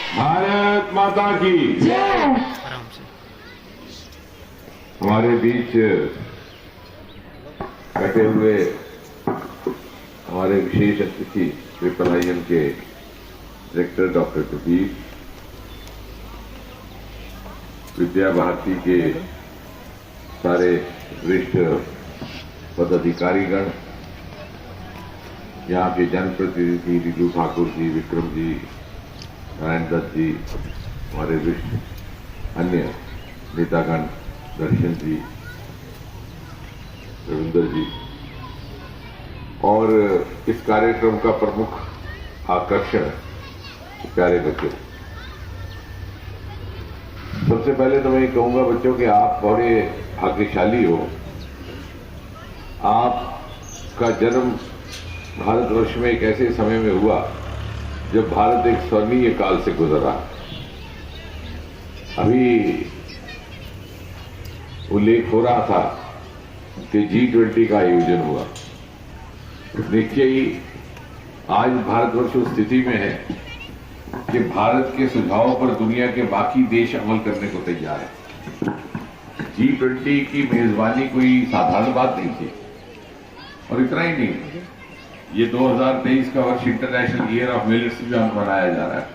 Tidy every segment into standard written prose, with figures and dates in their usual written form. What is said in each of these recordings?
भारत माता की जय। हमारे बीच बैठे हुए हमारे विशेष अतिथि ट्रिपल आईएम के डायरेक्टर डॉक्टर प्रदीप, विद्या भारती के सारे वरिष्ठ पदाधिकारीगण, यहाँ के जनप्रतिनिधि रीलू ठाकुर जी, विक्रम जी, नारायण दत्त जी, हमारे विशिष्ट अन्य नेतागण, दर्शन जी, रविंदर जी, और इस कार्यक्रम का प्रमुख आकर्षण प्यारे बच्चों। सबसे पहले तो मैं कहूंगा बच्चों कि आप बड़े भाग्यशाली हो। आपका जन्म भारतवर्ष में एक ऐसे समय में हुआ जब भारत एक स्वर्णीय काल से गुजरा। अभी उल्लेख हो रहा था कि G20 का आयोजन हुआ। देखिए ही आज भारतवर्ष उस स्थिति में है कि भारत के सुझावों पर दुनिया के बाकी देश अमल करने को तैयार है। G20 की मेजबानी कोई साधारण बात नहीं थी। और इतना ही नहीं, ये 2023 का वर्ष इंटरनेशनल ईयर ऑफ मिलेट्स भी मनाया जा रहा है।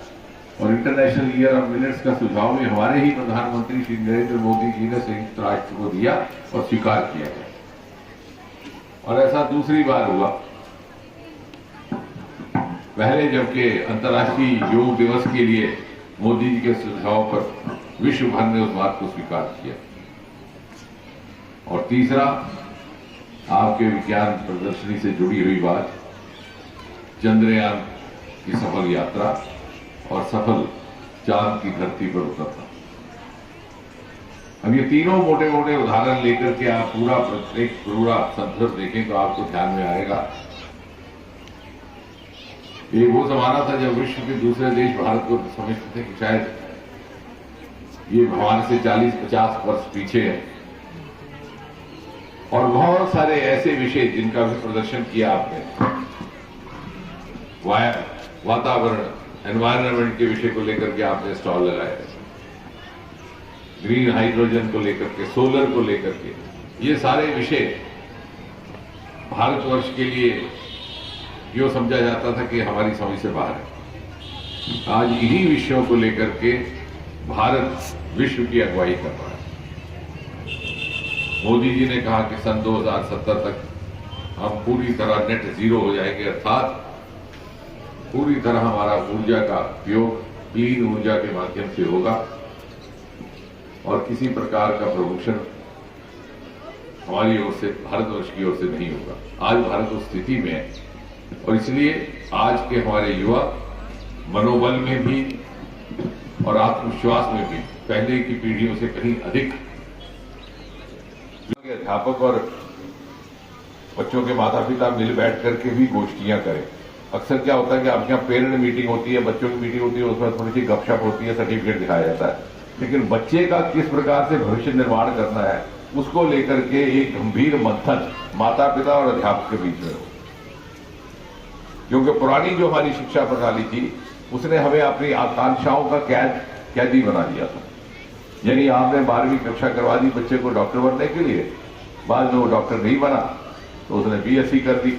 और इंटरनेशनल ईयर ऑफ मिलेट्स का सुझाव भी हमारे ही प्रधानमंत्री श्री नरेंद्र मोदी जी ने संयुक्त राष्ट्र को दिया और स्वीकार किया गया। और ऐसा दूसरी बार हुआ। पहले जबकि अंतर्राष्ट्रीय योग दिवस के लिए मोदी जी के सुझाव पर विश्व भर ने उस बात को स्वीकार किया। और तीसरा, आपके विज्ञान प्रदर्शनी से जुड़ी हुई बात, चंद्रयान की सफल यात्रा और सफल चांद की धरती पर उतरना। अब ये तीनों मोटे मोटे उदाहरण लेकर के आप पूरा संदर्भ देखें तो आपको ध्यान में आएगा। ये वो जमाना था जब विश्व के दूसरे देश भारत को समझते थे कि शायद ये हमारे से 40-50 वर्ष पीछे है। और बहुत सारे ऐसे विषय जिनका भी प्रदर्शन किया आपने, वातावरण, एनवायरनमेंट के विषय को लेकर के आपने स्टॉल लगाए, ग्रीन हाइड्रोजन को लेकर के, सोलर को लेकर के, ये सारे विषय भारतवर्ष के लिए यो समझा जाता था कि हमारी समझ से बाहर है। आज इन्हीं विषयों को लेकर के भारत विश्व की अगुवाई कर रहा है। मोदी जी ने कहा कि सन 2070 तक हम पूरी तरह नेट जीरो हो जाएंगे, अर्थात पूरी तरह हमारा ऊर्जा का उपयोग क्लीन ऊर्जा के माध्यम से होगा और किसी प्रकार का प्रदूषण हमारी ओर से, भारतवर्ष की ओर से नहीं होगा। आज भारत उस स्थिति में है और इसलिए आज के हमारे युवा मनोबल में भी और आत्मविश्वास में भी पहले की पीढ़ियों से कहीं अधिक। अध्यापक और बच्चों के माता पिता मिल बैठ करके भी गोष्ठियां करें। अक्सर क्या होता है कि आपके यहाँ पेरेंट मीटिंग होती है, बच्चों की मीटिंग होती है, उसमें थोड़ी सी गपशप होती है, सर्टिफिकेट दिखाया जाता है, लेकिन बच्चे का किस प्रकार से भविष्य निर्माण करना है उसको लेकर के एक गंभीर मंथन माता पिता और अध्यापक के बीच में हो। क्योंकि पुरानी जो हमारी शिक्षा प्रणाली थी उसने हमें अपनी आकांक्षाओं का कैदी बना दिया था। यानी आपने 12वीं कक्षा करवा दी बच्चे को डॉक्टर बनने के लिए, बाद में वो डॉक्टर नहीं बना तो उसने BSc कर दी,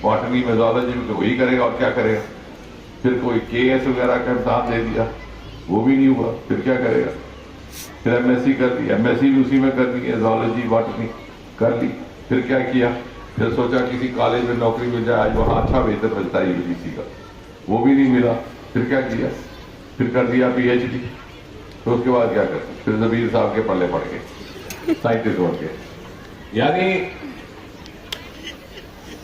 बॉटनी में ज़ूलॉजी में, तो वही करेगा और क्या करेगा। फिर कोई KS वगैरह का इम्तहान दे दिया, वो भी नहीं हुआ, फिर क्या करेगा। फिर MSc कर दी, MSc भी उसी में कर दी है, ज़ूलॉजी बॉटनी कर ली। फिर क्या किया, फिर सोचा किसी कॉलेज में नौकरी मिल जाए, आज वहाँ अच्छा वेतन मिलता है UGC का, वो भी नहीं मिला। फिर क्या किया, फिर कर दिया PhD। तो उसके बाद क्या करते, फिर जबीर साहब के पल्ले पड़ गए, साइंटिस्ट बन गए। यानी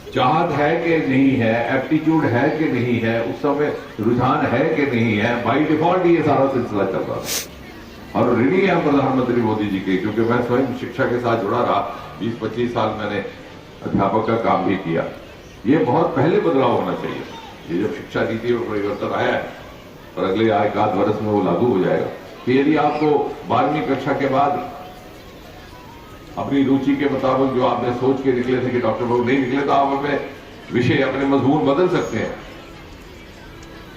चाहत है कि नहीं है, एप्टीट्यूड है कि नहीं है, उस समय रुझान है कि नहीं है, बाई डिफॉल्ट ये सारा सिलसिला चल रहा था। और ऋणी है प्रधानमंत्री मोदी जी के, क्योंकि मैं स्वयं शिक्षा के साथ जुड़ा रहा, 20-25 साल मैंने अध्यापक का काम भी किया। ये बहुत पहले बदलाव होना चाहिए। ये जब शिक्षा नीति में परिवर्तन आया है और अगले एक आध वर्ष में वो लागू हो जाएगा कि यदि आपको 12वीं कक्षा के बाद अपनी रुचि के मुताबिक जो आपने सोच के निकले थे कि डॉक्टर बाबू नहीं निकले, तो आप अपने विषय, अपने मजमून बदल सकते हैं।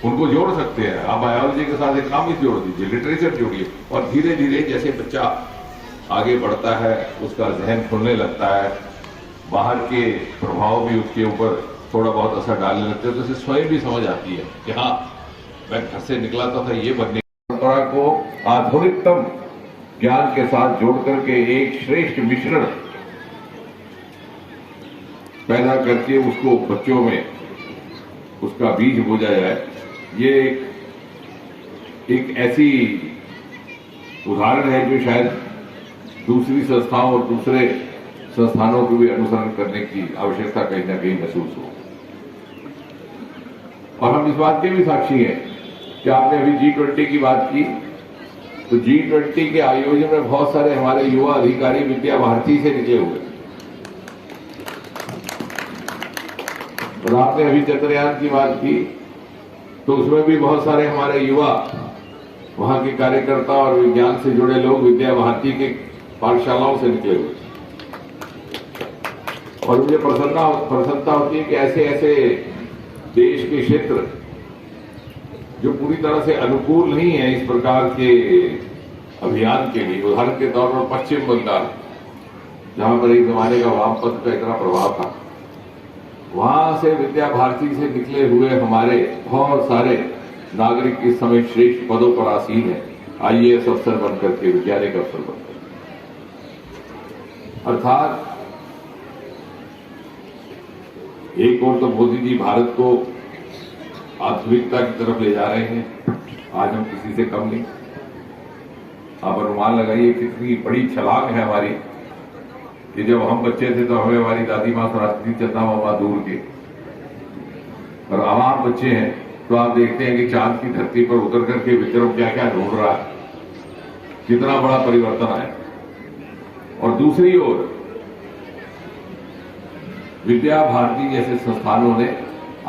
उनको जोड़ सकते हैं। आप बायोलॉजी के साथ इकोनॉमिक्स जोड़ दीजिए, लिटरेचर जोड़िए, और धीरे धीरे जैसे बच्चा आगे बढ़ता है उसका जहन खुलने लगता है, बाहर के प्रभाव भी उसके ऊपर थोड़ा बहुत असर डालने लगते हैं, तो उसे स्वयं भी समझ आती है कि हाँ मैं घर से निकला था ये बनने। परंपरा को आधुनिकतम ज्ञान के साथ जोड़ करके एक श्रेष्ठ मिश्रण पैदा करके उसको बच्चों में उसका बीज बोया जाए, ये एक ऐसी उदाहरण है जो शायद दूसरी संस्थाओं और दूसरे संस्थानों को भी अनुसरण करने की आवश्यकता कहीं ना कहीं महसूस हो। और हम इस बात के भी साक्षी हैं कि आपने अभी G20 की बात की, तो G20 के आयोजन में बहुत सारे हमारे युवा अधिकारी विद्या भारती से निकले हुए, और आपने अभी चंद्रयान की बात की तो उसमें भी बहुत सारे हमारे युवा वहां के कार्यकर्ता और विज्ञान से जुड़े लोग विद्या भारती के पाठशालाओं से निकले हुए। और मुझे प्रसन्नता होती है कि ऐसे ऐसे देश के क्षेत्र जो पूरी तरह से अनुकूल नहीं है इस प्रकार के अभियान के लिए, उदाहरण के तौर पर पश्चिम बंगाल, जहां पर एक जमाने का वामपंथ का इतना प्रभाव था, वहां से विद्या भारती से निकले हुए हमारे बहुत सारे नागरिक इस समय श्रेष्ठ पदों पर आसीन है, आईएएस अफसर बनकर के, वैज्ञानिक अफसर बनकर। अर्थात एक और तो मोदी जी भारत को आधुनिकता की तरफ ले जा रहे हैं, आज हम किसी से कम नहीं। आप अनुमान लगाइए कितनी बड़ी छलांग है हमारी कि जब हम बच्चे थे तो हमें हमारी दादी माँ सरासती चंदा मामा दूर के, और अब आप बच्चे हैं तो आप देखते हैं कि चांद की धरती पर उतर करके विक्रम क्या क्या ढूंढ रहा है, कितना बड़ा परिवर्तन आया। और दूसरी ओर विद्या भारती जैसे संस्थानों ने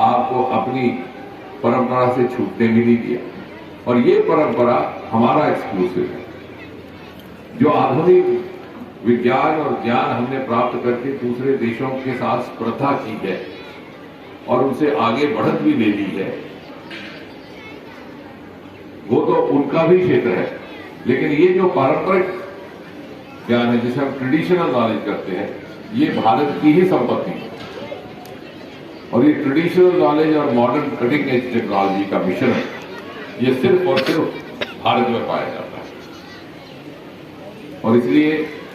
आपको अपनी परंपरा से छूटने भी नहीं दिया, और ये परंपरा हमारा एक्सक्लूसिव है। जो आधुनिक विज्ञान और ज्ञान हमने प्राप्त करके दूसरे देशों के साथ स्पर्धा की है और उनसे आगे बढ़त भी ले ली है, वो तो उनका भी क्षेत्र है, लेकिन ये जो पारंपरिक ज्ञान है जिसे हम ट्रेडिशनल नॉलेज करते हैं, ये भारत की ही संपत्ति है। और ये ट्रेडिशनल नॉलेज और मॉडर्न कटिंग एज टेक्नोलॉजी का मिश्रण ये सिर्फ और सिर्फ भारत में पाया जाता है। और इसलिए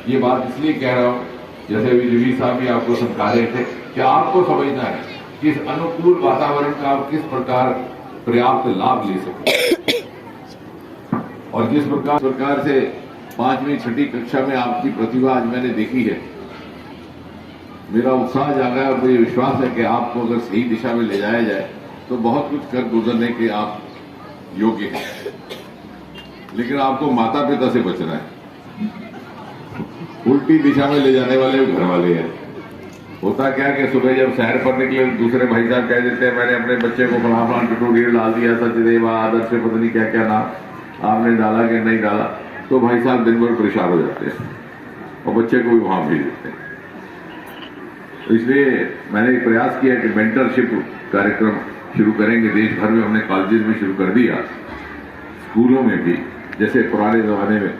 ये बात इसलिए कह रहा हूं, जैसे अभी रवि साहब भी आपको समझा रहे थे कि आपको समझना है कि इस अनुकूल वातावरण का आप किस प्रकार पर्याप्त लाभ ले सकें, और जिस प्रकार से 5वीं 6ठी कक्षा में आपकी प्रतिभा आज मैंने देखी है, मेरा उत्साह जागा है और मुझे विश्वास है कि आपको अगर सही दिशा में ले जाया जाए तो बहुत कुछ कर गुजरने के आप योग्य हैं। लेकिन आपको माता पिता से बचना है, उल्टी दिशा में ले जाने वाले घर वाले हैं। होता क्या कि सुबह जब सैर पर निकले दूसरे भाई साहब कह देते हैं मैंने अपने बच्चे को फलाना ट्यूटोरियल डाल दिया, सचदेव आदर्श से पता नहीं क्या क्या नाम आपने डाला कि नहीं डाला, तो भाई साहब दिन भर परेशान हो जाते हैं और बच्चे को भी वहां भेज देते हैं। तो इसलिए मैंने एक प्रयास किया कि मेंटरशिप कार्यक्रम शुरू करेंगे देश भर में। हमने कॉलेजेस में शुरू कर दिया, स्कूलों में भी, जैसे पुराने जमाने में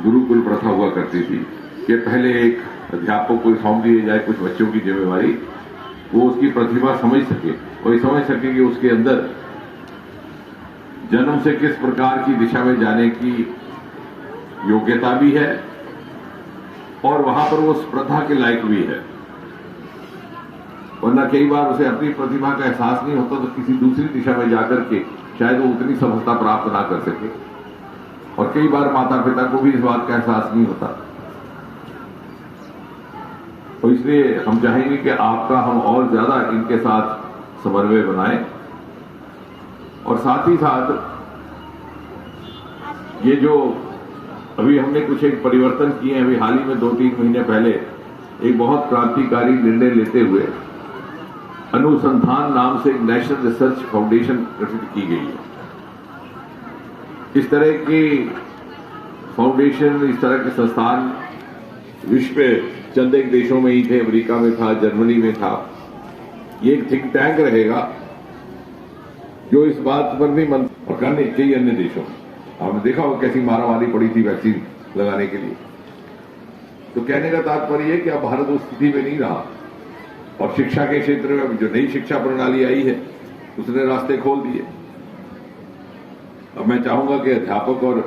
गुरुकुल प्रथा हुआ करती थी कि पहले एक अध्यापक को सौंप दिए जाए कुछ बच्चों की जिम्मेवारी, वो उसकी प्रतिभा समझ सके और समझ सके कि उसके अंदर जन्म से किस प्रकार की दिशा में जाने की योग्यता भी है और वहां पर वो स्पर्धा के लायक भी है। वरना कई बार उसे अपनी प्रतिभा का एहसास नहीं होता तो किसी दूसरी दिशा में जाकर के शायद वो उतनी सफलता प्राप्त ना कर सके, और कई बार माता पिता को भी इस बात का एहसास नहीं होता। तो इसलिए हम चाहेंगे कि आपका हम और ज्यादा इनके साथ समन्वय बनाएं, और साथ ही साथ ये जो अभी हमने कुछ एक परिवर्तन किए हैं, अभी हाल ही में 2-3 महीने पहले एक बहुत क्रांतिकारी निर्णय लेते हुए अनुसंधान नाम से एक नेशनल रिसर्च फाउंडेशन गठित की गई है। इस तरह की फाउंडेशन, इस तरह के संस्थान विश्व में चंद एक देशों में ही थे, अमेरिका में था, जर्मनी में था। ये एक थिंक टैंक रहेगा जो इस बात पर भी मन और करने कई अन्य देशों में आपने देखा होगा कैसी मारामारी पड़ी थी वैक्सीन लगाने के लिए। तो कहने का तात्पर्य है कि अब भारत उस स्थिति में नहीं रहा और शिक्षा के क्षेत्र में जो नई शिक्षा प्रणाली आई है उसने रास्ते खोल दिए। अब मैं चाहूंगा कि अध्यापक और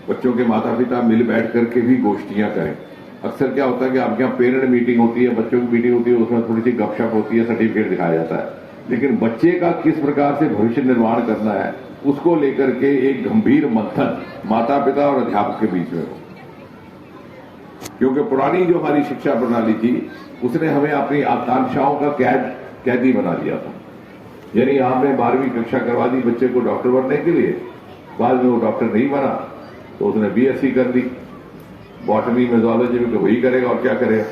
बच्चों के माता पिता मिल बैठ करके भी गोष्ठियां करें। अक्सर क्या होता है कि आपके यहाँ पेरेंट मीटिंग होती है, बच्चों की मीटिंग होती है, उसमें थोड़ी सी गपशप होती है, सर्टिफिकेट दिखाया जाता है, लेकिन बच्चे का किस प्रकार से भविष्य निर्माण करना है उसको लेकर के एक गंभीर मंथन माता पिता और अध्यापक के बीच में हो। क्योंकि पुरानी जो हमारी शिक्षा प्रणाली थी उसने हमें अपनी आकांक्षाओं का कैदी बना दिया था। यानी आपने 12वीं कक्षा करवा दी बच्चे को डॉक्टर बनने के लिए, बाद में वो डॉक्टर नहीं बना तो उसने बीएससी कर दी, बॉटनी में जूलॉजी में वही करेगा और क्या करेगा।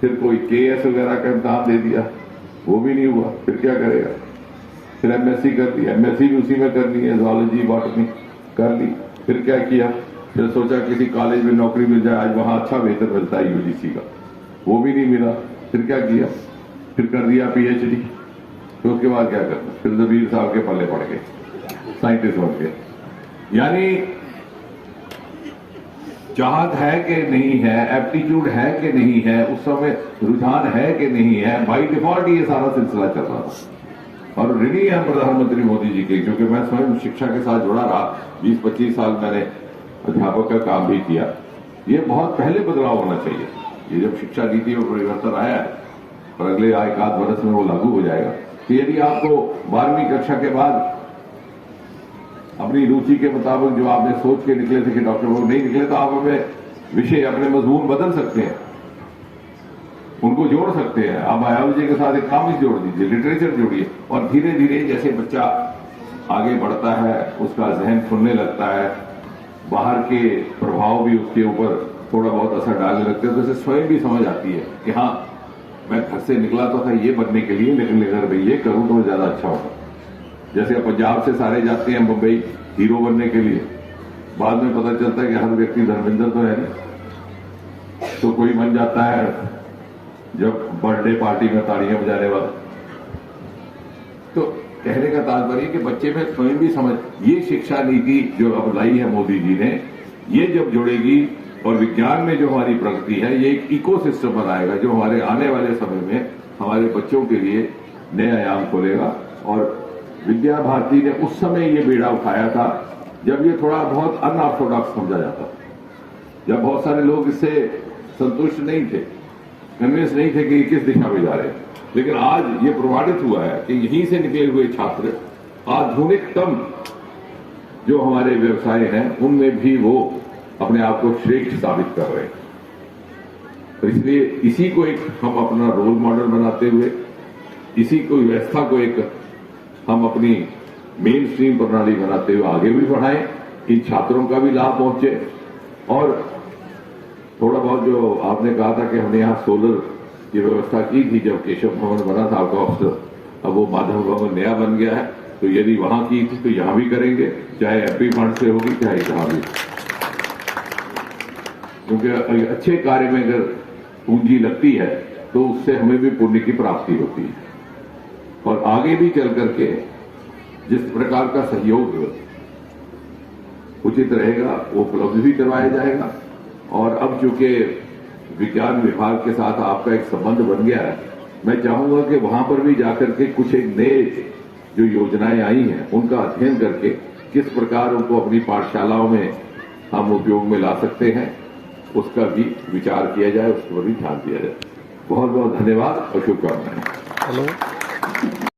फिर कोई केएस वगैरह का इम्तहान दे दिया, वो भी नहीं हुआ, फिर क्या करेगा। फिर एमएससी कर दी, एमएससी भी उसी में करनी है, जूलॉजी बॉटनी कर ली। फिर क्या किया, फिर सोचा किसी कॉलेज में नौकरी मिल जाए, आज वहां अच्छा वेतन मिलता है यूजीसी का, वो भी नहीं मिला। फिर क्या किया, फिर कर दिया पीएचडी। फिर उसके बाद क्या करना, फिर जबीर साहब के पल्ले पड़ गए, साइंटिस्ट बन गए। यानी चाहत है कि नहीं है, एप्टीट्यूड है कि नहीं है, उस समय रुझान है कि नहीं है, बाई डिफॉल्ट ये सारा सिलसिला चल रहा था। और ऋणी है प्रधानमंत्री मोदी जी के, क्योंकि मैं स्वयं शिक्षा के साथ जुड़ा रहा, 20-25 साल मैंने अध्यापक का काम भी किया। ये बहुत पहले बदलाव होना चाहिए। ये जब शिक्षा नीति में परिवर्तन आया है और अगले एक आध वर्ष में वो लागू हो जाएगा, तो यदि आपको 12वीं कक्षा के बाद अपनी रुचि के मुताबिक जो आपने सोच के निकले थे कि डॉक्टर वो नहीं निकले, तो आप अपने विषय अपने मजमून बदल सकते हैं, उनको जोड़ सकते हैं। आप बायोलॉजी के साथ इकोनॉमिक्स जोड़ दीजिए, लिटरेचर जोड़िए, और धीरे धीरे जैसे बच्चा आगे बढ़ता है उसका जहन खुलने लगता है, बाहर के प्रभाव भी उसके ऊपर थोड़ा बहुत असर डालने लगते हैं, तो उसे स्वयं भी समझ आती है कि हाँ मैं घर से निकला तो था ये बनने के लिए, लेकिन अगर मैं ये करूं तो ज्यादा अच्छा होगा। जैसे पंजाब से सारे जाते हैं मुंबई हीरो बनने के लिए, बाद में पता चलता है कि हर व्यक्ति धर्मेंद्र तो है नहीं, तो कोई बन जाता है जब बर्थडे पार्टी में तालियां बजाने वाला। तो कहने का तात्पर्य कि बच्चे में स्वयं भी समझ, ये शिक्षा नीति जो अब लाई है मोदी जी ने, ये जब जुड़ेगी और विज्ञान में जो हमारी प्रगति है, ये एक इकोसिस्टम बनाएगा जो हमारे आने वाले समय में हमारे बच्चों के लिए नए आयाम खोलेगा। और विद्या भारती ने उस समय ये बीड़ा उठाया था जब ये थोड़ा बहुत अनऑर्थोडॉक्स समझा जाता, जब बहुत सारे लोग इससे संतुष्ट नहीं थे, कन्विंस नहीं थे कि ये किस दिशा में जा रहे हैं। लेकिन आज ये प्रमाणित हुआ है कि यहीं से निकले हुए छात्र आधुनिकतम जो हमारे व्यवसाय हैं उनमें भी वो अपने आप को श्रेष्ठ साबित कर रहे हैं। तो इसलिए इसी को एक हम अपना रोल मॉडल बनाते हुए, इसी को व्यवस्था को एक हम अपनी मेन स्ट्रीम प्रणाली बनाते हुए आगे भी बढ़ाएं, इन छात्रों का भी लाभ पहुंचे। और थोड़ा बहुत जो आपने कहा था कि हमने यहाँ सोलर की व्यवस्था की थी जब केशव भवन बना था आपका ऑफिसर, अब वो माधव भवन नया बन गया है, तो यदि वहां की थी तो यहां भी करेंगे, चाहे एमपी फंड से होगी चाहे जहां भी, क्योंकि अच्छे कार्य में अगर पूंजी लगती है तो उससे हमें भी पुण्य की प्राप्ति होती है। और आगे भी चल करके जिस प्रकार का सहयोग उचित रहेगा वो उपलब्ध भी करवाया जाएगा। और अब चूंकि विज्ञान विभाग के साथ आपका एक संबंध बन गया है, मैं चाहूंगा कि वहां पर भी जाकर के कुछ एक नए जो योजनाएं आई हैं उनका अध्ययन करके किस प्रकार उनको अपनी पाठशालाओं में हम उपयोग में ला सकते हैं, उसका भी विचार किया जाए, उस पर भी ध्यान दिया जाए। बहुत बहुत धन्यवाद और शुभकामनाएं। हेलो।